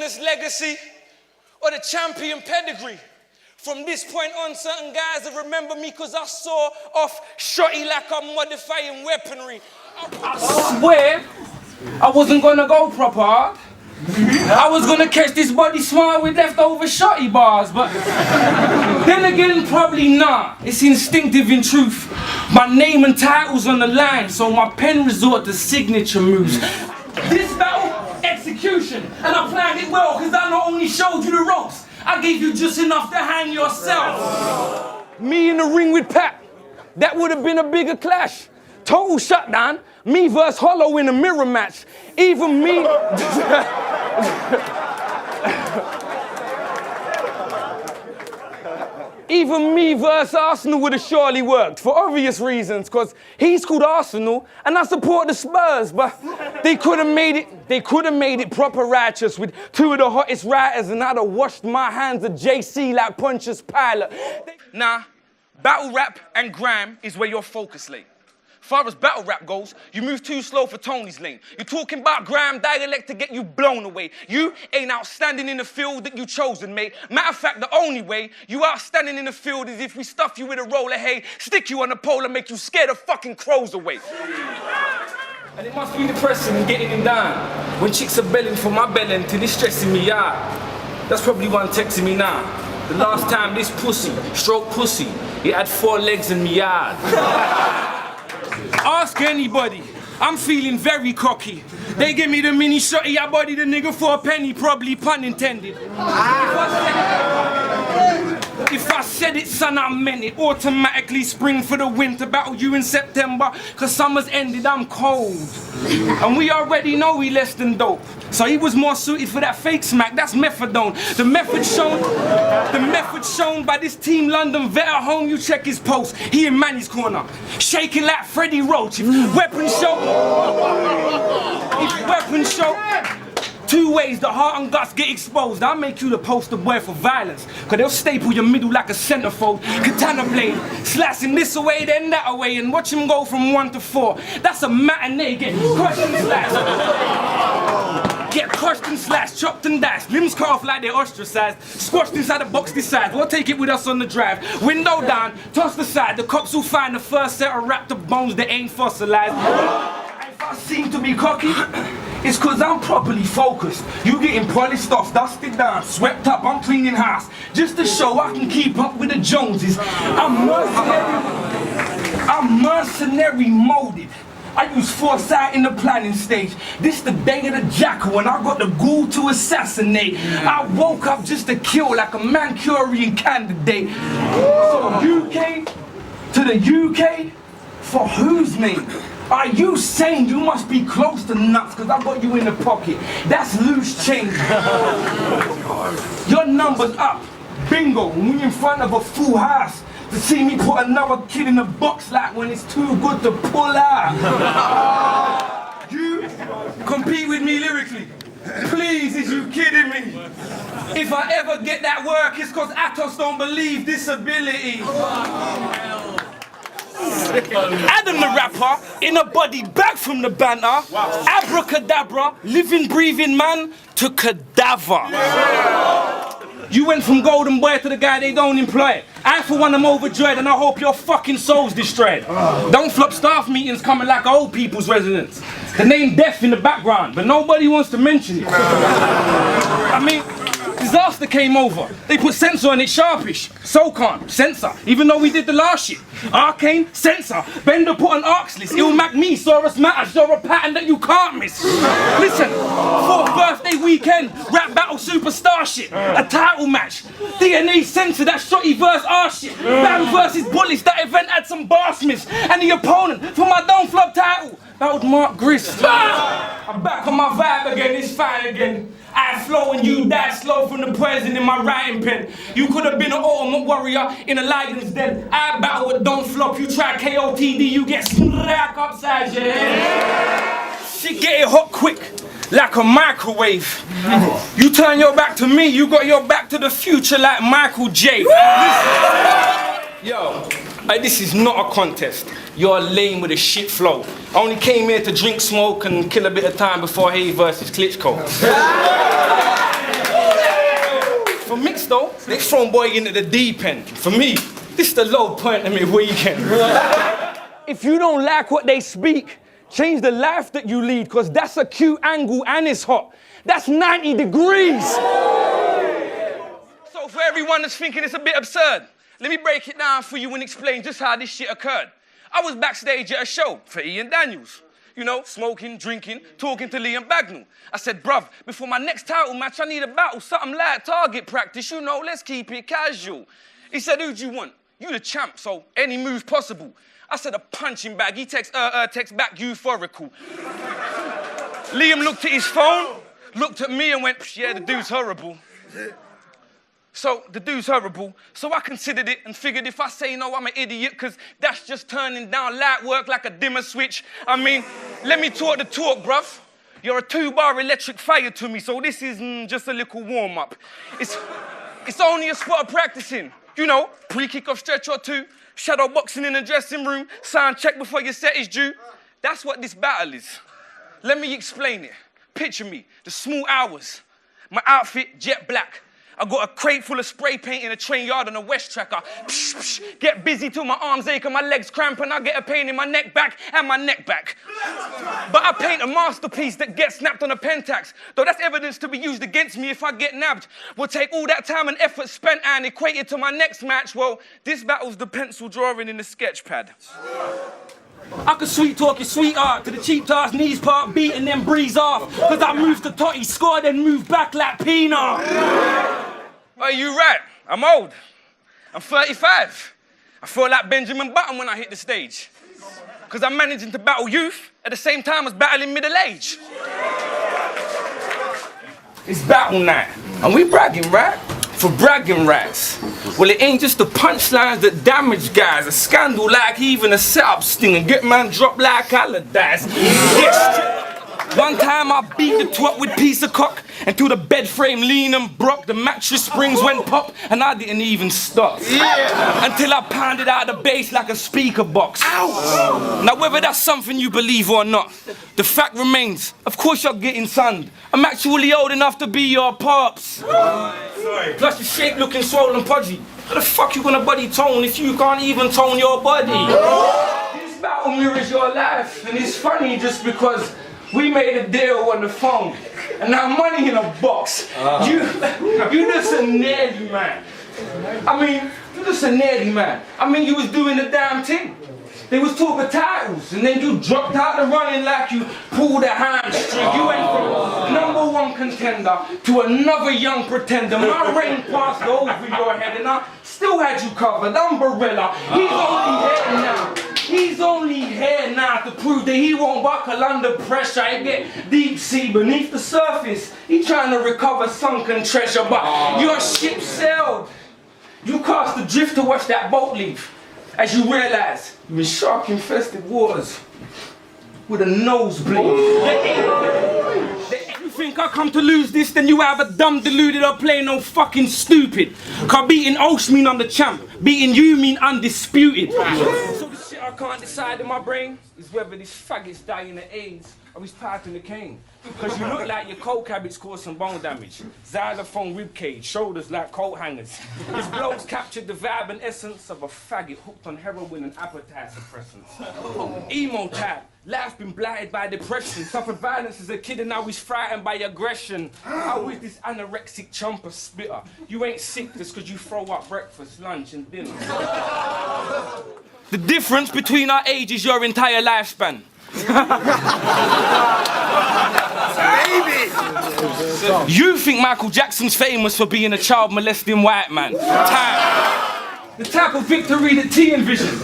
Unanymous legacy or the champion pedigree. From this point on, certain guys will remember me because I saw off Shotty like I'm modifying weaponry. I swear I wasn't gonna go proper hard. I was gonna catch this body smart with leftover Shotty bars, but then again, probably not. It's instinctive in truth. My name and title's on the line, so my pen resort to signature moves. This battle, execution, and I planned it well because I not only showed you the ropes, I gave you just enough to hang yourself. Me in the ring with Pat, that would have been a bigger clash. Total shutdown, me versus Horroh in a mirror match. Even me... Even me versus Arsenal would have surely worked, for obvious reasons, because he's called Arsenal and I support the Spurs, but they could have made it proper righteous with two of the hottest writers and I'd have washed my hands of JC like Pontius Pilate. Nah, battle rap and grime is where your focus lay. Far as battle rap goes, you move too slow for Tony's lane. You're talking about grime dialect to get you blown away. You ain't outstanding in the field that you chosen, mate. Matter of fact, the only way you outstanding in the field is if we stuff you with a roll of hay, stick you on a pole and make you scare the fucking crows away. And it must be depressing getting him down when chicks are belling for my belly till it's stressing me out. That's probably one texting me now. The last time this pussy, stroke pussy, it had 4 legs in me yard. Ask anybody, I'm feeling very cocky. They give me the mini shotty, I body the nigga for a penny, probably pun intended. If I said it, son, I meant it. Automatically spring for the winter, battle you in September, cause summer's ended, I'm cold. And we already know he less than dope. So he was more suited for that fake smack, that's methadone. The method shown by this Team London vet at home, you check his post. He in Manny's corner, shaking like Freddie Roach. If weapons show, 2 ways the heart and guts get exposed. I'll make you the poster boy for violence, cause they'll staple your middle like a centerfold. Katana blade, slicing this away, then that away, and watch him go from 1 to 4. That's a matinee, get crushed and slashed. Get crushed and slashed, chopped and dashed, limbs cut off like they're ostracized, squashed inside a box this size. We'll take it with us on the drive. Window down, tossed aside, the cops will find the first set of Raptor bones that ain't fossilized. If I seem to be cocky, it's cause I'm properly focused. You getting polished off, dusted down, swept up, I'm cleaning house. Just to show I can keep up with the Joneses. I'm mercenary molded. I use foresight in the planning stage. This the day of the jackal and I got the ghoul to assassinate. I woke up just to kill like a Mancurian candidate. So UK to the UK? For whose name? Are you saying you must be close to nuts because I got you in the pocket? That's loose change. Your number's up. Bingo, we in front of a full house. To see me put another kid in the box like when it's too good to pull out. You compete with me lyrically. Please, is you kidding me? If I ever get that work, it's cause Atos don't believe this ability. Adam the rapper, in a body back from the banter. Abracadabra, living, breathing man to cadaver. You went from golden boy to the guy they don't employ. I for one am overjoyed and I hope your fucking soul's destroyed. Don't flop staff meetings coming like old people's residence. The name Death in the background, but nobody wants to mention it. I mean, disaster came over. They put censor on it sharpish. SOCON, censor, even though we did the last shit. Arcane, censor. Bender put on ARCs list. It'll make me, Saurus matters. You're a pattern that you can't miss. Listen, 4th birthday weekend, rap battle superstar shit. A title match. DNA censor, that Shotty verse R shit. Bam versus Bullets, that event had some bar smiths. And the opponent for my Don't Flop title, that was Mark Grist. I'm back on my vibe again, it's fine again. I flow and you die slow from the poison in my writing pen. You could have been an ultimate warrior in a lion's den. I battle with Don't Flop, you try KOTD, you get smack upside your head. Shit get it hot quick, like a microwave. You turn your back to me, you got your back to the future like Michael J. Yo, this is not a contest. You're lame with a shit flow. I only came here to drink, smoke, and kill a bit of time before Hay versus Klitschko. mixed though. Next thrown boy into the deep end. For me, this is the low point of my weekend. If you don't like what they speak, change the life that you lead, because that's a cute angle and it's hot. That's 90 degrees. So for everyone that's thinking it's a bit absurd, let me break it down for you and explain just how this shit occurred. I was backstage at a show for Ian Daniels. You know, smoking, drinking, talking to Liam Bagnall. I said, bruv, before my next title match, I need a battle, something like target practice, you know, let's keep it casual. He said, who do you want? You the champ, so any move possible. I said, a punching bag. He text back, Youthoracle. Liam looked at his phone, looked at me and went, yeah, the dude's horrible. So, the dude's horrible. So I considered it and figured if I say no, I'm an idiot, because that's just turning down light work like a dimmer switch. I mean, let me talk the talk, bruv. You're a 2-bar electric fire to me, so this is just a little warm-up. It's only a spot of practicing. You know, pre-kick-off stretch or two, shadow boxing in the dressing room, sound check before your set is due. That's what this battle is. Let me explain it. Picture me, the small hours. My outfit, jet black. I got a crate full of spray paint in a train yard on a West tracker. Psh, psh, get busy till my arms ache and my legs cramp and I get a pain in my neck back and my neck back. But I paint a masterpiece that gets snapped on a pentax. Though that's evidence to be used against me if I get nabbed. We'll take all that time and effort spent and equate it to my next match. Well, this battle's the pencil drawing in the sketch pad. I could sweet talk your sweetheart to the cheap tarts, knees part beat and then breeze off. Cause I moved to Totty, scored and moved back like Peanut. Are you right? I'm old. I'm 35. I feel like Benjamin Button when I hit the stage. Cause I'm managing to battle youth at the same time as battling middle age. It's battle night, and we bragging, right? For bragging rights. Well, it ain't just the punchlines that damage guys. A scandal like even a setup sting and get man dropped like Allardyce. Yes. One time I beat the twat with piece of cock until the bed frame lean and broke, the mattress springs went pop and I didn't even stop. Yeah. Until I pounded out the bass like a speaker box. Ow. Now whether that's something you believe or not, the fact remains, of course you're getting sunned. I'm actually old enough to be your pops. Sorry. Plus your shape looking swollen podgy. How the fuck you gonna body tone if you can't even tone your body? This battle mirrors your life and it's funny just because we made a deal on the phone, and now money in a box. You just a nerdy man. I mean, you just a nerdy man. I mean, you was doing the damn thing. They was talking titles, and then you dropped out the running like you pulled a hamstring. You went from #1 contender to another young pretender. My rain passed over your head, and I still had you covered. Umbrella, he's only here now. He's only here now to prove that he won't buckle under pressure and get deep sea beneath the surface. He's trying to recover sunken treasure, but your ship sailed. You cast adrift to watch that boat leave. As you realize, you're in shark-infested waters with a nosebleed. You think I come to lose this, then you either dumb, deluded, or plain no fucking stupid. Cause beating OShea mean I'm the champ. Beating you mean undisputed. So the shit I can't decide in my brain is whether these faggots die in the AIDS or he's piping the cane. Cause you look like your coke habits caused some bone damage. Xylophone ribcage, shoulders like coat hangers. His blows captured the vibe and essence of a faggot hooked on heroin and appetite suppressants. Emo type, life been blighted by depression. Suffered violence as a kid and now he's frightened by aggression. How is this anorexic chumper spitter? You ain't sick just cause you throw up breakfast, lunch and dinner. The difference between our age is your entire lifespan. You think Michael Jackson's famous for being a child molesting white man. The type of victory that T envisioned.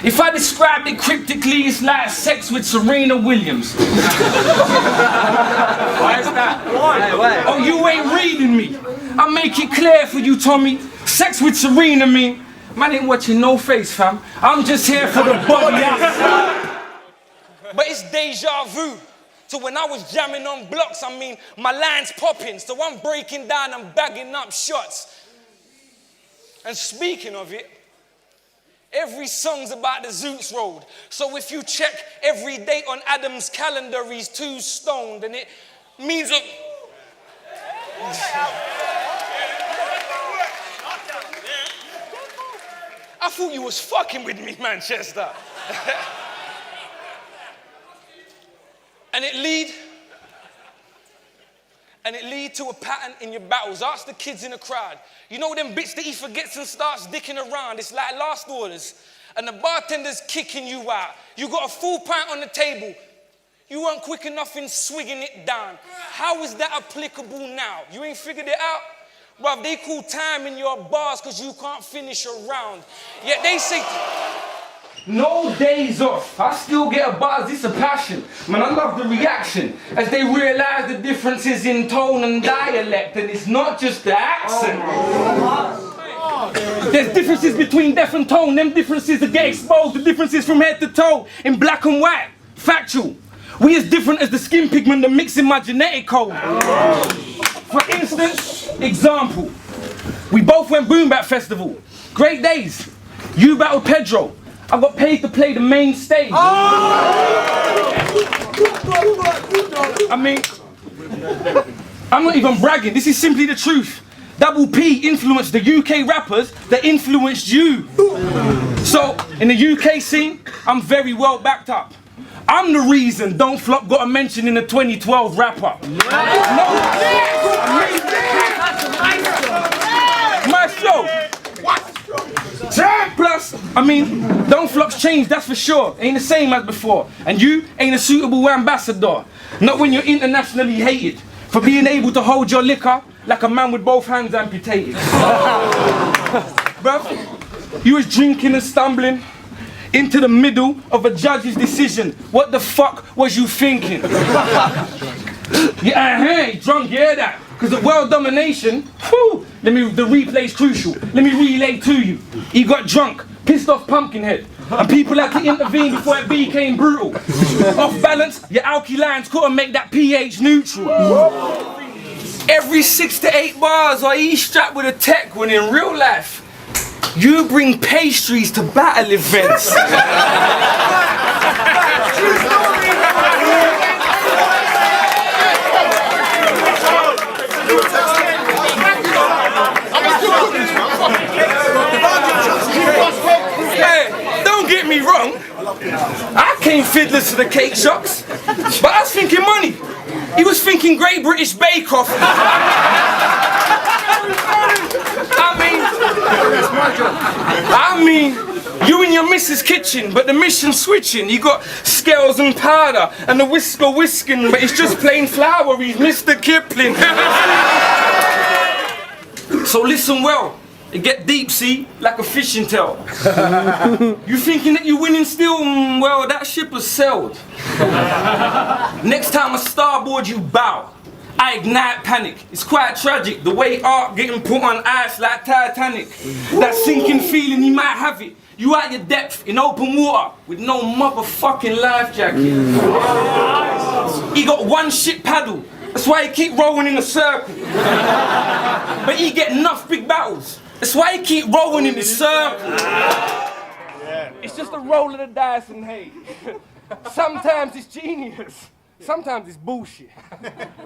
If I described it cryptically, it's like sex with Serena Williams. Why is that? Why? Oh, you ain't reading me. I'll make it clear for you, Tommy. Sex with Serena mean, man ain't watching no face, fam. I'm just here for the body. But it's deja vu to when I was jamming on blocks. I mean, my line's popping, so I'm breaking down and bagging up shots. And speaking of it, every song's about the Suus road. So if you check every date on Adam's calendar, he's 2 stoned, and it means I thought you was fucking with me, Manchester. And it lead to a pattern in your battles. Ask the kids in the crowd. You know them bits that he forgets and starts dicking around? It's like last orders. And the bartender's kicking you out. You got a full pint on the table. You weren't quick enough in swigging it down. How is that applicable now? You ain't figured it out? Bruv, they call time in your bars because you can't finish a round. Yet they say... No days off. I still get a buzz. It's a passion. Man, I love the reaction as they realise the differences in tone and dialect, and it's not just the accent. There's differences between deaf and tone. Them differences that get exposed. The differences from head to toe in black and white. Factual. We as different as the skin pigment that mix in my genetic code. For instance, example. We both went Boom Bap Festival. Great days. You battled Pedro. I got paid to play the main stage. I mean, I'm not even bragging. This is simply the truth. Double P influenced the UK rappers that influenced you. So, in the UK scene, I'm very well backed up. I'm the reason Don't Flop got a mention in the 2012 wrap-up. My show. Plus, I mean, Don't Flop's changed, that's for sure. Ain't the same as before. And you ain't a suitable ambassador. Not when you're internationally hated for being able to hold your liquor like a man with both hands amputated. Bruv, you was drinking and stumbling into the middle of a judge's decision. What the fuck was you thinking? Yeah, hey, drunk, you hear that? Because of world domination, whew, the replay's crucial. Let me relay to you. He got drunk, pissed off Pumpkinhead, and people had to intervene before it became brutal. Off balance, your alky lines couldn't make that pH neutral. Every 6 to 8 bars are each strapped with a tech when in real life, you bring pastries to battle events. Hey, don't get me wrong. I came fiddlers to the cake shops, but I was thinking money. He was thinking Great British Bake Off. I mean, you in your missus' kitchen, but the mission's switching. You got scales and powder and the whisker whisking, but it's just plain flour. He's Mr. Kipling. So listen well. It get deep, see, like a fishing tail. You thinking that you're winning still? Well, that ship has sailed. Next time I starboard, you bow. I ignite panic. It's quite tragic, the way art getting put on ice like Titanic. That sinking feeling, you might have it. You at your depth in open water with no motherfucking life jacket. He got one shit paddle. That's why he keep rolling in a circle. But he get enough big battles. That's why he keep rolling in the circle. It's just a roll of the dice and hey. Sometimes it's genius. Sometimes it's bullshit.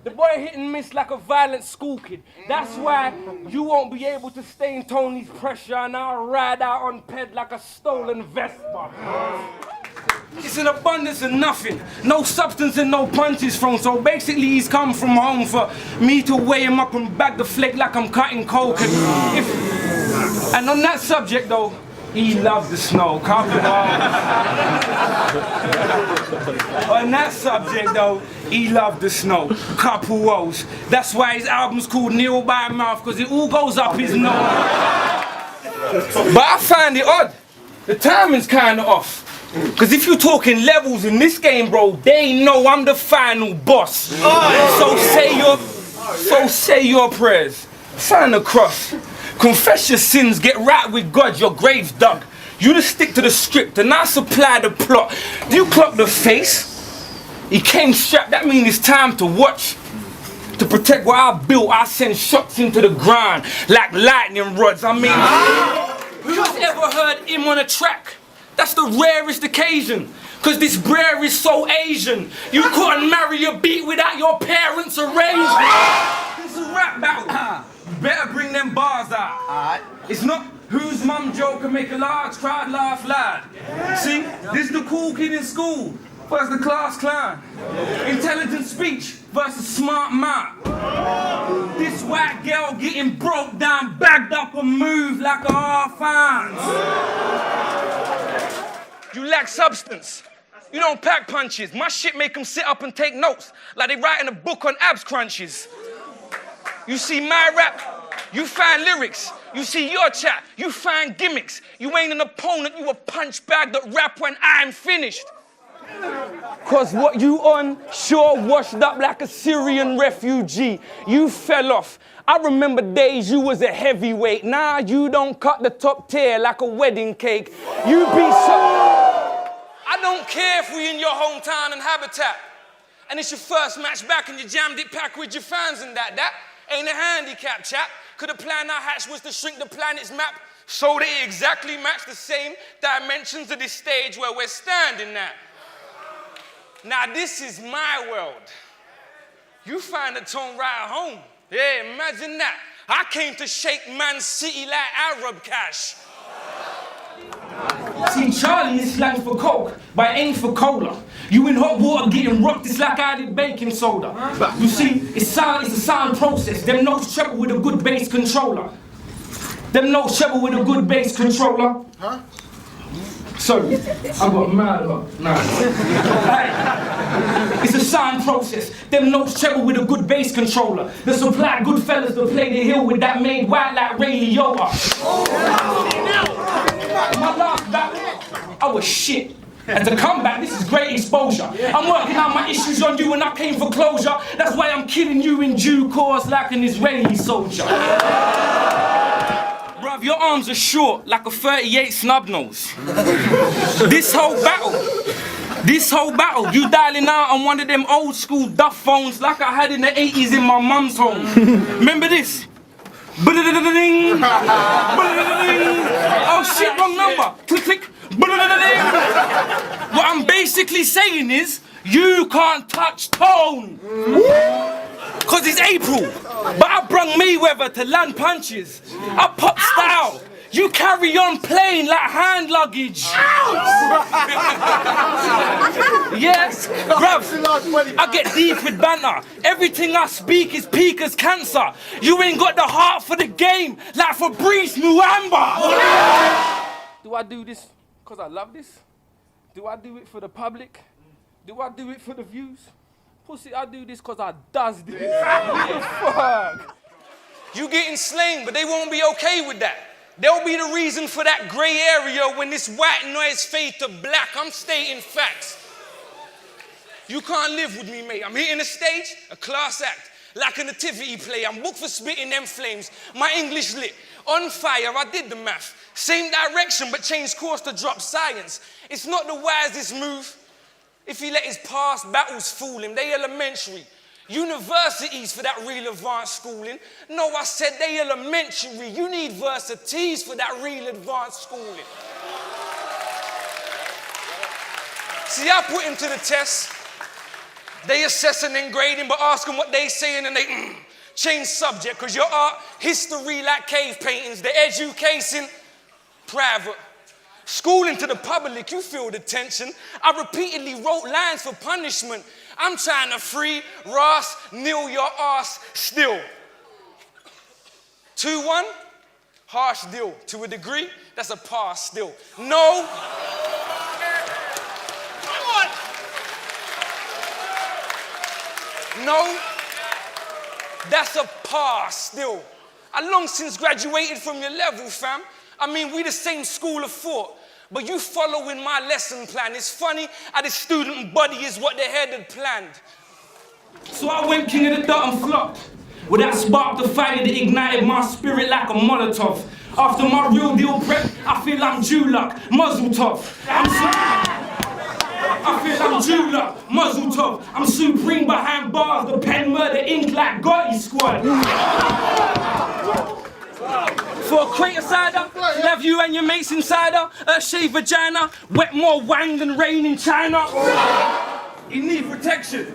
The boy hit and miss like a violent school kid. That's why you won't be able to stay in Tony's pressure and I'll ride out on Ped like a stolen Vespa. It's an abundance of nothing. No substance and no punches thrown. So basically he's come from home for me to weigh him up and bag the flake like I'm cutting coke. And on that subject though, he loves the snow. On that subject though, he loved the snow. Couple woes. That's why his album's called Kneel by Mouth, because it all goes up his nose. But I find it odd. The timing's kinda off. Because if you're talking levels in this game, bro, they know I'm the final boss. So say your prayers. Sign the cross. Confess your sins, get right with God, your grave's dug. You just stick to the script and I supply the plot. Do you clock the face? He came strapped, that means it's time to watch. To protect what I built, I send shots into the ground like lightning rods. I mean, who's ever heard him on a track? That's the rarest occasion. Cause this brer is so Asian. You couldn't marry a beat without your parents' arrangement. This is a rap battle. You better bring them bars out. It's not Whose mum joke can make a large crowd laugh loud? See, this is the cool kid in school versus the class clown. Intelligent speech versus smart mouth. This white girl getting broke down, bagged up and moved like a half ounce. You lack substance. You don't pack punches. My shit make them sit up and take notes like they writing a book on abs crunches. You see my rap, you find lyrics. You see your chat, you find gimmicks. You ain't an opponent, you a punch bag that rap when I'm finished. Cause what you on, sure washed up like a Syrian refugee. You fell off. I remember days you was a heavyweight. Now you don't cut the top tier like a wedding cake. You be so... I don't care if we in your hometown and habitat. And it's your first match back and you jammed it packed with your fans and that. That ain't a handicap, chap. Could the plan I hatched was to shrink the planet's map so that it exactly matched the same dimensions of this stage where we're standing at. Now this is my world. You find the tone right at home. Yeah, imagine that. I came to shake Man City like Arab cash. See, Charlie is slang for coke, but it ain't for cola. You in hot water getting rocked, it's like I did baking soda. You see, it's a sound process. Them notes treble with a good bass controller. Them notes treble with a good bass controller. Huh? Sorry, I got mad about It's a sound process. Them notes treble with a good bass controller. The supply good fellas that play the hill with that made white like Ray Liotta. My last battle, I was shit. And to come back, this is great exposure. I'm working out my issues on you and I came for closure. That's why I'm killing you in due course like an Israeli soldier. Bruv, your arms are short like a 38 snub nose. This whole battle, you dialing out on one of them old school duff phones like I had in the 80s in my mum's home. Remember this? Oh shit, wrong number. Click, click. What I'm basically saying is, you can't touch tone. Cause it's April, but I brung Mayweather to land punches. I pop style. You carry on playing like hand luggage. Yes, bruv, I get deep with banter. Everything I speak is peak as cancer. You ain't got the heart for the game, like Fabrice Muamba. Do I do this because I love this? Do I do it for the public? Do I do it for the views? Pussy, I do this because I does this. What the fuck? You getting slain, but they won't be okay with that. They'll be the reason for that grey area when this white noise fades to black. I'm stating facts. You can't live with me, mate. I'm hitting the stage, a class act, like a nativity play. I'm booked for spitting them flames. My English lit, on fire, I did the math. Same direction, but changed course to drop science. It's not the wisest move if he let his past battles fool him. They elementary. Universities for that real advanced schooling. No, I said they elementary. You need versities for that real advanced schooling. See, I put him to the test. They assessing and grading, but ask them what they saying and they change subject. Cause your art, history like cave paintings, the education, private. Schooling to the public, you feel the tension. I repeatedly wrote lines for punishment. I'm trying to free Ross, kneel your ass still. 2-1, harsh deal. To a degree, that's a pass still. No. Come on. No, that's a pass still. I long since graduated from your level, fam. I mean, we the same school of thought. But you following my lesson plan. It's funny how the student body is what the head had planned. So I went king of the dot and flopped. With that spark the fire that ignited my spirit like a Molotov. After my real deal prep, I feel I'm Julak, Muzzle Tough. I feel I'm Julak, Muzzle Tough. I'm supreme behind bars, the pen murder ink like Gotti Squad. For a crater cider, love you and your mates insider. Earth-shaped vagina, wet more wang than rain in China. You need protection,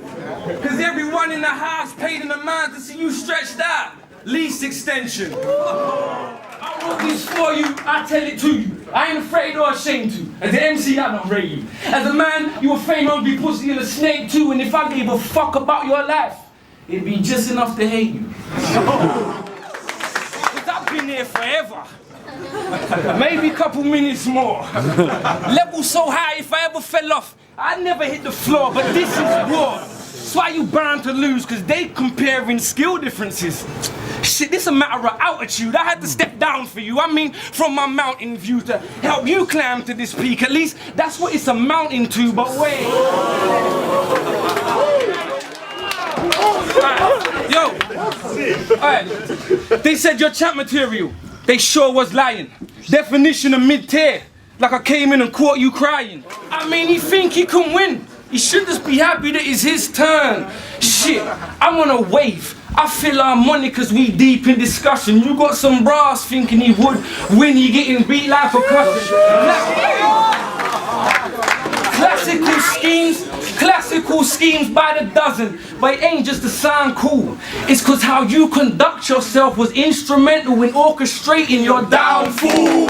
cause everyone in the house paid an amount to see you stretched out. Lease extension. I wrote these it's for you, I tell it to you. I ain't afraid or ashamed to. As an MC, I don't rate you. As a man, you a fame hungry pussy and a snake too. And if I gave a fuck about your life, it'd be just enough to hate you. Cause I've been there forever. Maybe a couple minutes more. Level so high, if I ever fell off, I'd never hit the floor, but this is war. That's why you bound to lose, cause they comparing skill differences. Shit, this a matter of altitude. I had to step down for you. I mean, from my mountain view to help you climb to this peak. At least that's what it's amounting to, but wait. Yo, alright. They said your chat material. They sure was lying. Definition of mid-tier. Like I came in and caught you crying. I mean, he think he can win. He should just be happy that it's his turn. Shit, I wanna wave. I feel harmonic cause we deep in discussion. You got some brass thinking he would win, he getting beat like a cushion. Classical schemes by the dozen, but it ain't just to sound cool. It's cause how you conduct yourself was instrumental in orchestrating your downfall.